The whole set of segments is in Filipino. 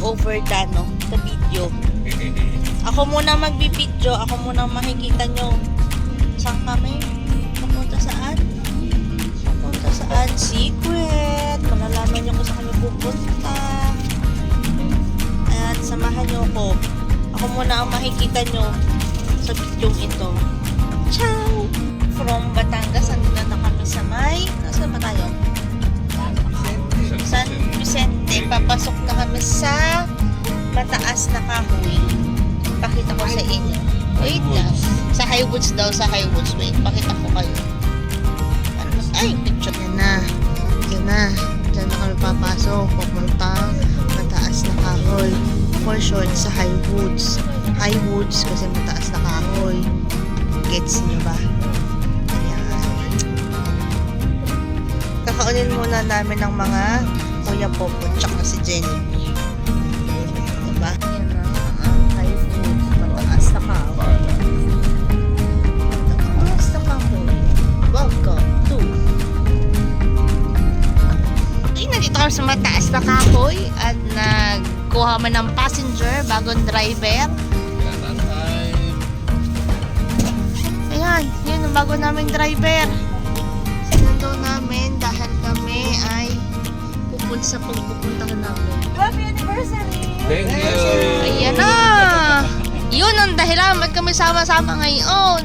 over the video. Ako muna magbibideo, ako muna makikita nyo. Saan kami? Papunta saan? Papunta saan? Secret! Malalaman nyo kung saan kami pupunta. Ayan, samahan nyo ako. Ako muna ang makikita nyo sa video ito. Ciao! From Batangas, andun na kami sa may... Nasaan ba tayo? San Vicente. Papasok na kami sa mataas na kahoy. Pakita ko sa inyo. Wait lang. Sa Highwoods daw, sa Highwoods. Wait, pakita ko kayo. Ano? Ay, picture. Yan na. Yan na. Diyan na kami papasok. Papuntang mataas na kahoy. For short, sa Highwoods. Highwoods kasi mataas na kahoy. Gets niyo ba? Ayan. Kakaunin muna namin ng mga Kuya Popo tsaka si Jenny. Diba? Yan na ang Highwoods. Mataas na kahoy. Mataas na kahoy. Welcome to. Okay, nandito kami sa mataas na kahoy at nagkuha man ng passenger, bagong driver. Ayan, yun ang bago naming driver. Sinundo namin dahil kami ay pupunta sa pagpupuntahan namin. Happy anniversary! Thank you! Ayan na! Yun ang dahilan ba't kami sama-sama ngayon.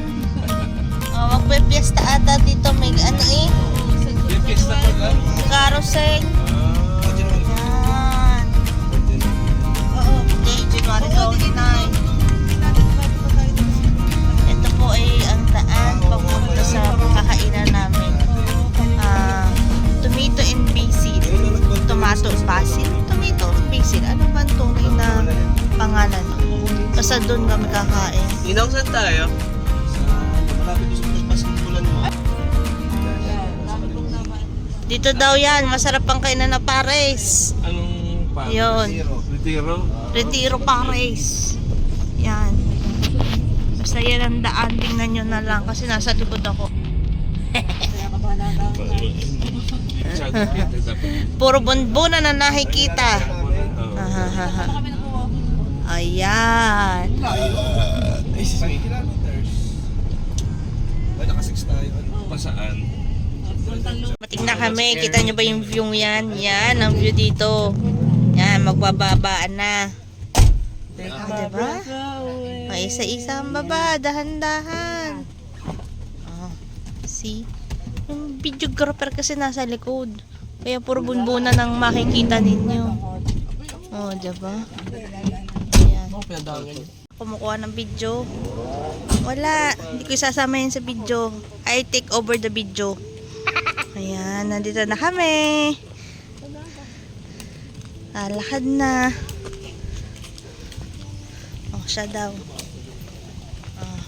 Magpe-fiesta ata dito. May ano eh. Fiesta pa ka? Carousel. Ayan. Oo, January 29. Ito po ay ang daan papunta sa kakainan namin. Tomato and basil. Tomato, basil? Tomato, basil. Ano ba ang tunay na pangalan? Basta doon kami kakain. Inong saan tayo? Malapit doon sa basketballan mo. Dito daw yan. Masarap ang kainan na pares. Anong pa? Yun. Retiro? Retiro Pares. Yan. Basta yan ang daan. Tingnan nyo na lang kasi nasa likod ako. Puro bunbuna na nakikita. Ahahaha. Ayan. Ay, 6 kilometers. Ay, naka-6 tayo. Pasaan? Mating na kami. Kita nyo ba yung view yan? Yan ang view dito. Yan. Magbababaan na. Diba? May isa-isa ang baba. Dahan-dahan. Oh, see? Yung videographer kasi nasa likod. Kaya puro bunbunan ang makikita ninyo. Oh, diba? Ayan. Kumukuha ng video. Wala. Hindi ko isasama yun sa video. I take over the video. Ayan. Nandito na kami. Lakad na. Oh, siya daw. Oh.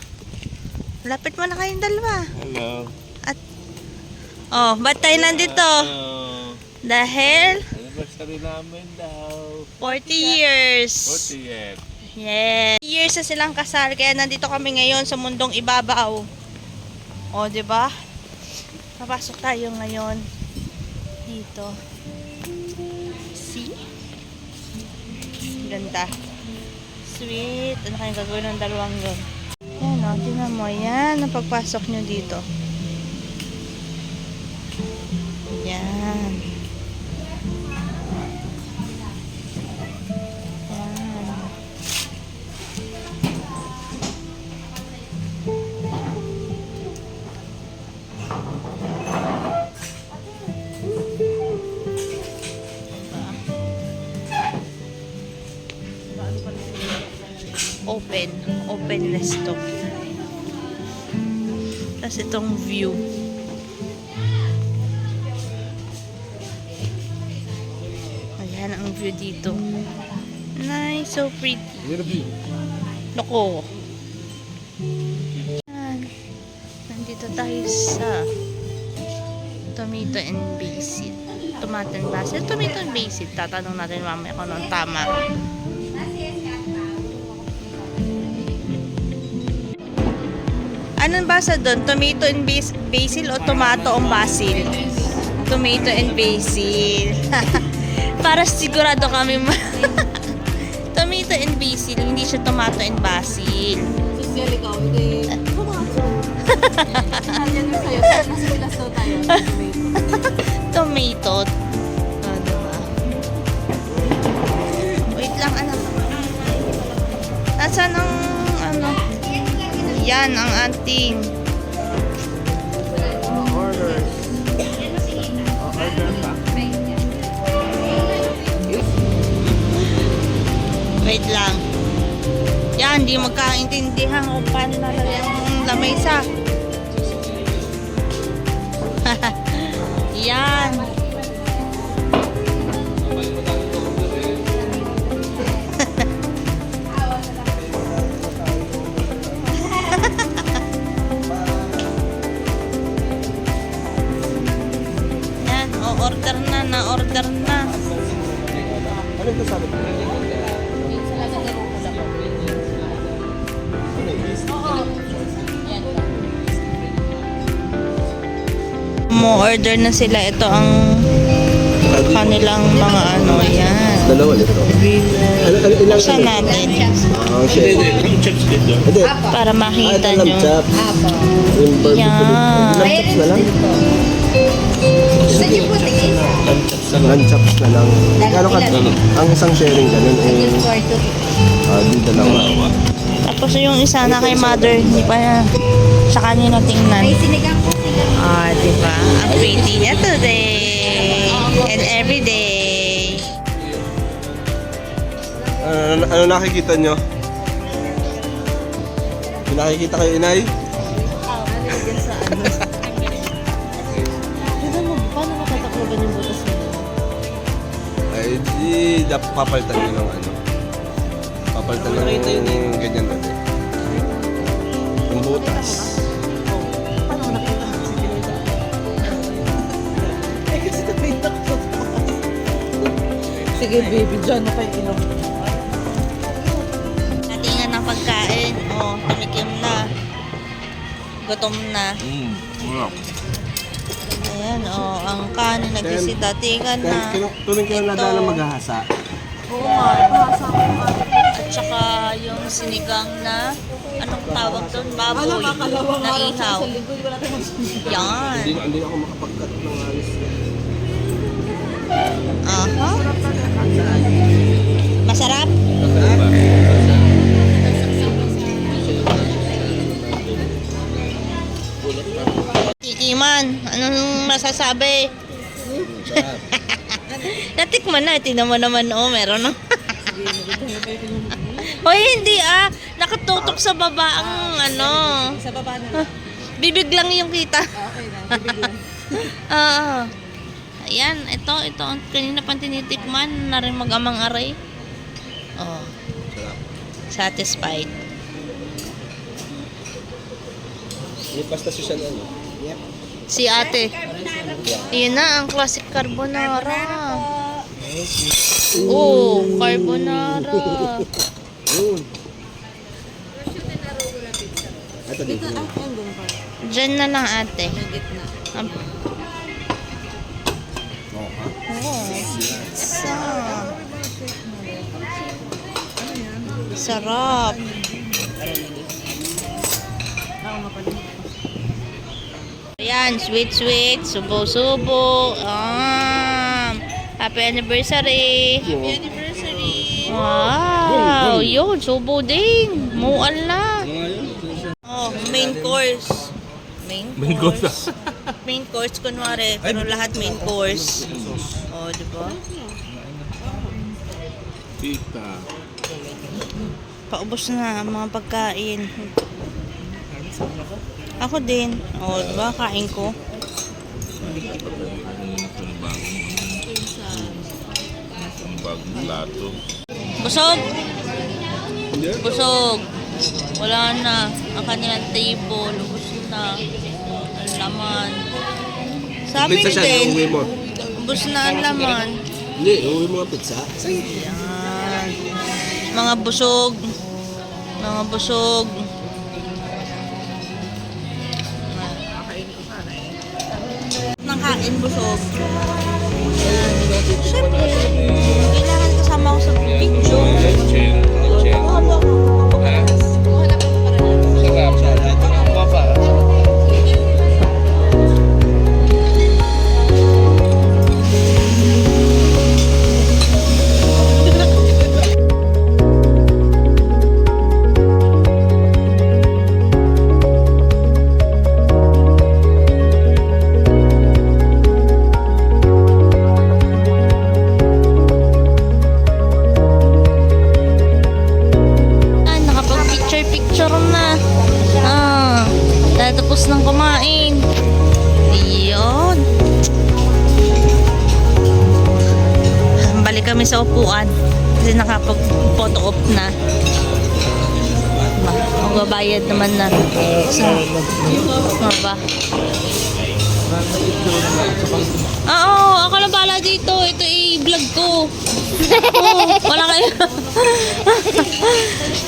Lapit mo na kayong dalawa. Hello. At oh, ba't tayo nandito? Dahil Anniversary namin daw. 40 years. 40 years. Yes. Years na silang kasal kaya nandito kami ngayon sa mundong ibabaw. O, 'di ba? Papasok tayo ngayon dito. See? Ganda. Sweet. Ano kayong gagawin ng dalawang yun? Yan o, tingnan mo. Yan ang pagpasok nyo dito. Yan. Yan. Openless to. Tapos itong view. Ayan ang view dito. Nice, so pretty. Loko. Ayan. Nandito tayo sa tomato and basil. Tomato and basil. Tomato and basil. Tatanong natin mamaya kung anong tama. Anong basa doon? Tomato and basil o tomato and basil? Tomato and basil. Para sigurado kami siya tomato and basil. Social ikaw, hindi. Nandiyan yung sa'yo. Nasa pilas daw tayo. Tomato. Diba? Wait lang, anak. Nasaan ang ano? Yan, ang ating Order. Order pa. wait lang. Yan, hindi magkaintindihan kung paano nalagay ang lamesa. Yan. Yan, order na. Ano ito sabi? Mo-order na sila. Ito ang kanilang mga ano. Yan. Dalawa dito. Ilang Buksan natin. shit. Hindi. Para makita lamb nyo. chops. Yung barbecue. Yan. Lamb chops na lang? Lamb chops na lang. Gano'n ka? Ang isang sharing ganun eh. Di dalawa. Tapos yung isa na kay mother, hindi pa na sa kanina tingnan. Sinigang po sila. Diba? Ang pretty niya today. And every day. Ano nakikita nyo? May nakikita kayo, inay? Tignan mo, paano matatakloban yung butas mo? Ay, di dapat papalitan nyo ng ano. Papalitan ng ganyan dati. Ang butas. Paano nakita mo si Pinita? Eh, kasi nakita ko. Sige, baby, dyan na kayo ilong. Natingan ng pagkain. Tumikim na. Gutom na. Ayan, ang kanin nagsisita. Tingan na. Tuwing kayo Ito. nadala maghahasa. Oo nga. At saka yung sinigang na, anong tawag doon? Baboy. Na ihaw. Yan. Hindi ako makapagkat ng alis. Aha. Masarap? Tikiman, anong masasabi? Natikman na, tinan mo naman, meron na. Hoy, hindi nakatutok sa baba ang ano. Sa baba na. Bibig lang yung kita. Okay na, bibig lang. Ayan, ito, ang kanina pang tinitikman na rin mag-amang aray. Satisfied. May pasta social ano? Yep. Si ate. Yun na, ang classic carbonara. Carbonara. Yun. Ito dito. Diyan na lang ate. Gitna. Sarap. Ayan, sweet, subo-subo. Happy anniversary. Happy anniversary. Wow, yun, subo din. Mual na. Main course. Main course. Main course, kunwari. Pero lahat main course. Di ba? Tita. Paubos na ang mga pagkain. Ako din. Di ba? Kain ko. Ang bagong plato. Busog. Busog. Wala na. Ang kanilang table. Ubus na. Ang laman. Sa amin Pizza siya, din. uuwi mo. Ubus na ang laman. Hindi, uuwi mo nga pizza. Yan. Mga busog. Nang kain busog. Siyempre, kailangan kasama ko sa video. Chill. Oo, oras ng kumain. Iyon. Balik kami sa upuan. Kasi nakapag-photo op na. Magbabayad naman na. So, ano ba? Oo, ako lang pala dito. Ito i-vlog ko. Oo, wala kayo.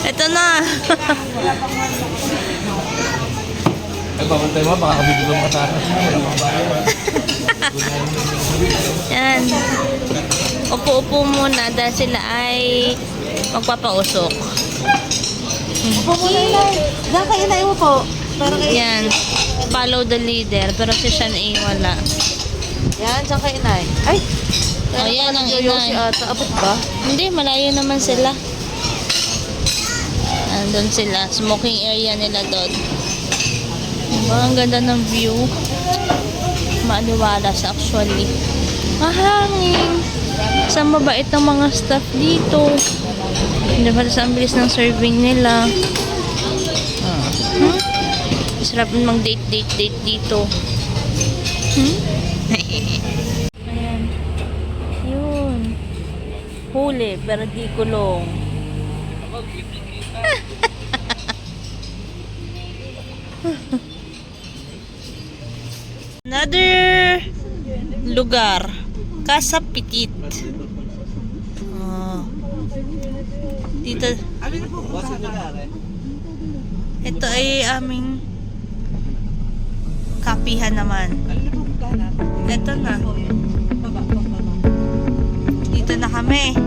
Ito na. Ay, babantay mo, baka kabibig ng mata. Yan. Upo-upo muna dahil sila ay magpapausok. Upo mo na lang. Diyan kayo na po. Para kayo. Yan. Follow the leader. Pero si Sean ay wala. Yan, diyan kayo na. Ay! O yan ang Yoyo si inay. ata. Abot ba? Hindi, malayo naman sila. Andun sila. Smoking area nila doon. Diba, ang ganda ng view. Maaliwalas actually. Mahangin. Sa mabait ng mga staff dito. Diba, sa ang bilis ng serving nila. Sarap mag-date dito. Ayan. Yun. Huli, pero di kulong. Another lugar. Casa Petit. Oh. Dito. Ito ay aming kapihan naman. Ito na. Dito na kami.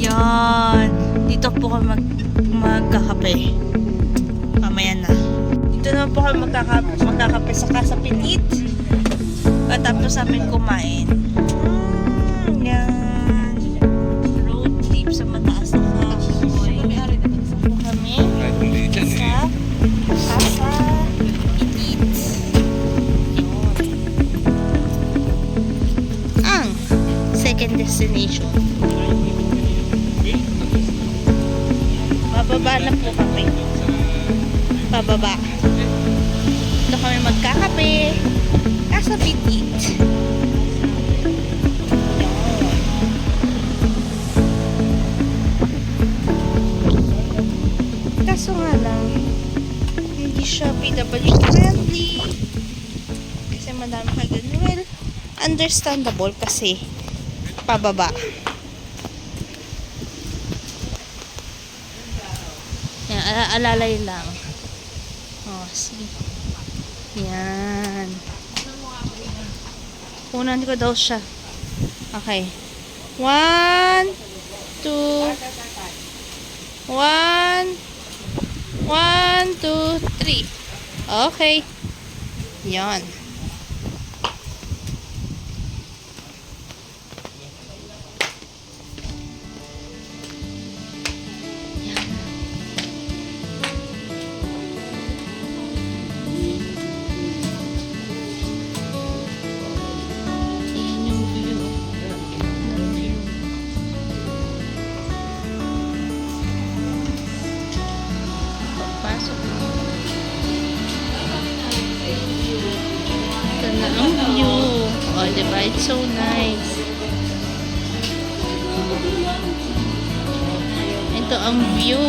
Yan. Dito po kami magkakape. Mamaya na. Dito naman po kami magkakape sa Casa Petit. At tapos namin kumain. Yan. Road trip sa mataas na kahoy. Kami sa Casa Petit. Ang second destination. Bababa na po kami. Bababa. Dito kami magkakape. Casa Petit. Kaso nga lang, hindi siya PWD friendly. Kasi madami kagad. Well, understandable kasi pababa. Yan, alalay lang. Oh, see. Yan. Kunan ko daw siya. Okay. 1, 2, 1, 2, 3. Okay. Yan. Pasok. Ito na ang view. Oh, diba? It's so nice. Ito ang view.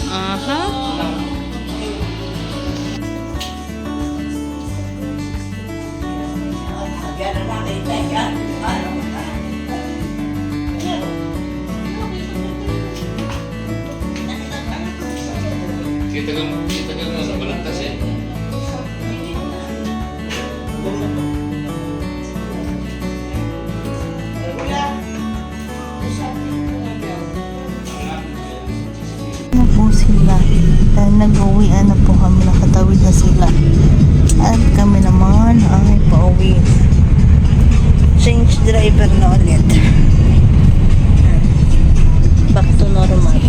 Aha. Kita ka naman sa balagtas eh. Na po sila. Dahil nag-uwian na po kami. Nakatawid na sila. At kami naman ay pauwi. Change driver na ulit. Back to normal.